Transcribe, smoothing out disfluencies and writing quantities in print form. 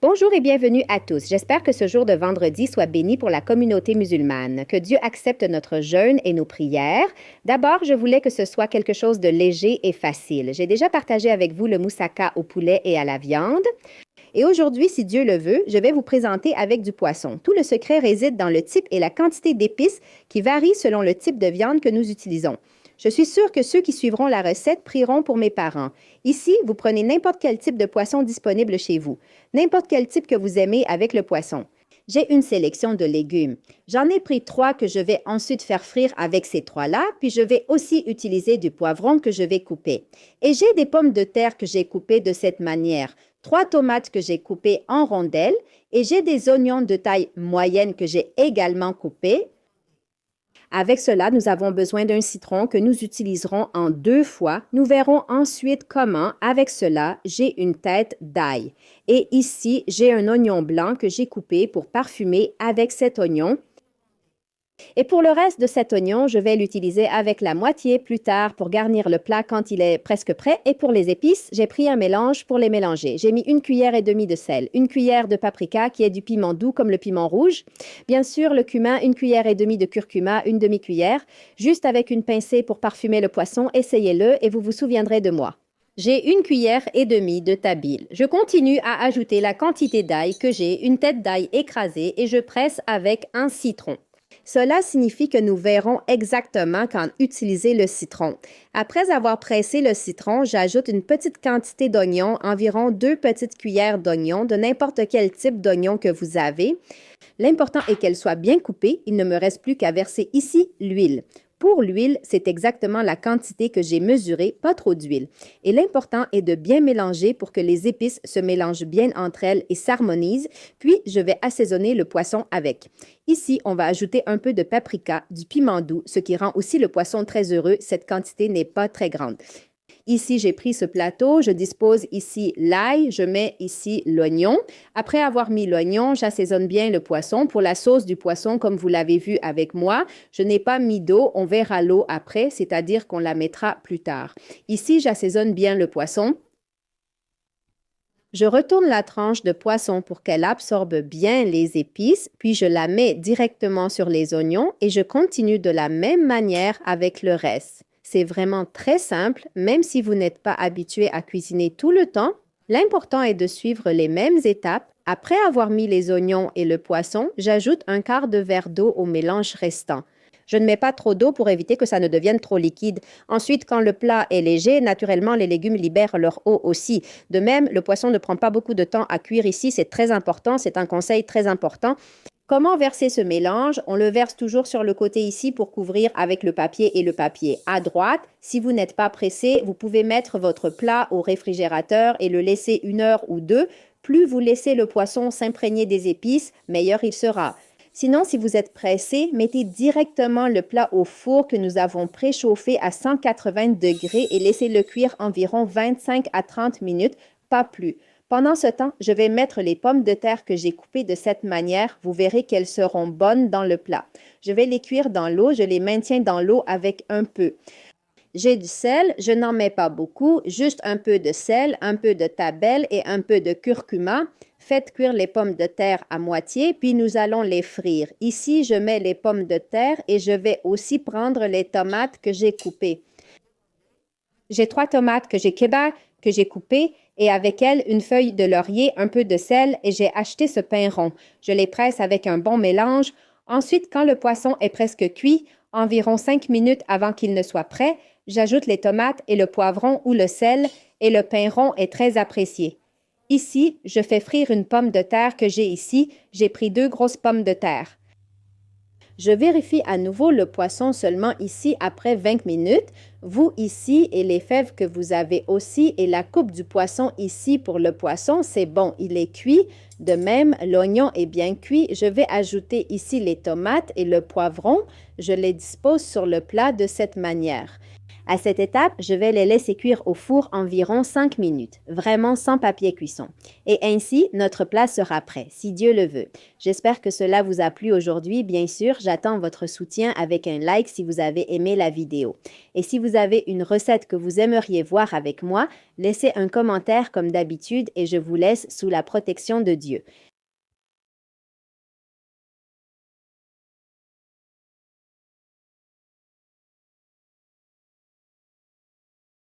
Bonjour et bienvenue à tous. J'espère que ce jour de vendredi soit béni pour la communauté musulmane, que Dieu accepte notre jeûne et nos prières. D'abord, je voulais que ce soit quelque chose de léger et facile. J'ai déjà partagé avec vous le moussaka au poulet et à la viande. Et aujourd'hui, si Dieu le veut, je vais vous présenter avec du poisson. Tout le secret réside dans le type et la quantité d'épices qui varient selon le type de viande que nous utilisons. Je suis sûre que ceux qui suivront la recette prieront pour mes parents. Ici, vous prenez n'importe quel type de poisson disponible chez vous, n'importe quel type que vous aimez avec le poisson. J'ai une sélection de légumes. J'en ai pris 3 que je vais ensuite faire frire avec ces 3-là, puis je vais aussi utiliser du poivron que je vais couper. Et j'ai des pommes de terre que j'ai coupées de cette manière, 3 tomates que j'ai coupées en rondelles et j'ai des oignons de taille moyenne que j'ai également coupés. Avec cela, nous avons besoin d'un citron que nous utiliserons en 2 fois. Nous verrons ensuite comment, avec cela, j'ai une tête d'ail. Et ici, j'ai un oignon blanc que j'ai coupé pour parfumer avec cet oignon. Et pour le reste de cet oignon, je vais l'utiliser avec la moitié plus tard pour garnir le plat quand il est presque prêt. Et pour les épices, j'ai pris un mélange pour les mélanger. J'ai mis 1 cuillère et demie de sel, 1 cuillère de paprika qui est du piment doux comme le piment rouge. Bien sûr, le cumin, 1 cuillère et demie de curcuma, 1 demi-cuillère. Juste avec une pincée pour parfumer le poisson, essayez-le et vous vous souviendrez de moi. J'ai 1 cuillère et demie de tabil. Je continue à ajouter la quantité d'ail que j'ai, une tête d'ail écrasée et je presse avec un citron. Cela signifie que nous verrons exactement quand utiliser le citron. Après avoir pressé le citron, j'ajoute une petite quantité d'oignon, environ 2 petites cuillères d'oignon, de n'importe quel type d'oignon que vous avez. L'important est qu'elle soit bien coupée. Il ne me reste plus qu'à verser ici l'huile. Pour l'huile, c'est exactement la quantité que j'ai mesurée, pas trop d'huile. Et l'important est de bien mélanger pour que les épices se mélangent bien entre elles et s'harmonisent, puis je vais assaisonner le poisson avec. Ici, on va ajouter un peu de paprika, du piment doux, ce qui rend aussi le poisson très heureux. Cette quantité n'est pas très grande. Ici, j'ai pris ce plateau, je dispose ici l'ail, je mets ici l'oignon. Après avoir mis l'oignon, j'assaisonne bien le poisson. Pour la sauce du poisson, comme vous l'avez vu avec moi, je n'ai pas mis d'eau, on verra l'eau après, c'est-à-dire qu'on la mettra plus tard. Ici, j'assaisonne bien le poisson. Je retourne la tranche de poisson pour qu'elle absorbe bien les épices, puis je la mets directement sur les oignons et je continue de la même manière avec le reste. C'est vraiment très simple, même si vous n'êtes pas habitué à cuisiner tout le temps. L'important est de suivre les mêmes étapes. Après avoir mis les oignons et le poisson, j'ajoute un quart de verre d'eau au mélange restant. Je ne mets pas trop d'eau pour éviter que ça ne devienne trop liquide. Ensuite, quand le plat est léger, naturellement, les légumes libèrent leur eau aussi. De même, le poisson ne prend pas beaucoup de temps à cuire ici. C'est très important. C'est un conseil très important. Comment verser ce mélange? On le verse toujours sur le côté ici pour couvrir avec le papier et le papier à droite. Si vous n'êtes pas pressé, vous pouvez mettre votre plat au réfrigérateur et le laisser 1 heure ou 2. Plus vous laissez le poisson s'imprégner des épices, meilleur il sera. Sinon, si vous êtes pressé, mettez directement le plat au four que nous avons préchauffé à 180 degrés et laissez-le cuire environ 25 à 30 minutes, pas plus. Pendant ce temps, je vais mettre les pommes de terre que j'ai coupées de cette manière. Vous verrez qu'elles seront bonnes dans le plat. Je vais les cuire dans l'eau. Je les maintiens dans l'eau avec un peu. J'ai du sel. Je n'en mets pas beaucoup. Juste un peu de sel, un peu de tabelle et un peu de curcuma. Faites cuire les pommes de terre à moitié, puis nous allons les frire. Ici, je mets les pommes de terre et je vais aussi prendre les tomates que j'ai coupées. J'ai 3 tomates que j'ai coupées et avec elles une feuille de laurier, un peu de sel et j'ai acheté ce pain rond. Je les presse avec un bon mélange. Ensuite, quand le poisson est presque cuit, environ 5 minutes avant qu'il ne soit prêt, j'ajoute les tomates et le poivron ou le sel et le pain rond est très apprécié. Ici, je fais frire une pomme de terre que j'ai ici. J'ai pris 2 grosses pommes de terre. Je vérifie à nouveau le poisson seulement ici après 20 minutes. Vous ici et les fèves que vous avez aussi et la coupe du poisson ici pour le poisson, c'est bon, il est cuit. De même, l'oignon est bien cuit. Je vais ajouter ici les tomates et le poivron. Je les dispose sur le plat de cette manière. À cette étape, je vais les laisser cuire au four environ 5 minutes, vraiment sans papier cuisson. Et ainsi, notre plat sera prêt, si Dieu le veut. J'espère que cela vous a plu aujourd'hui. Bien sûr, j'attends votre soutien avec un like si vous avez aimé la vidéo. Et si vous avez une recette que vous aimeriez voir avec moi, laissez un commentaire comme d'habitude et je vous laisse sous la protection de Dieu.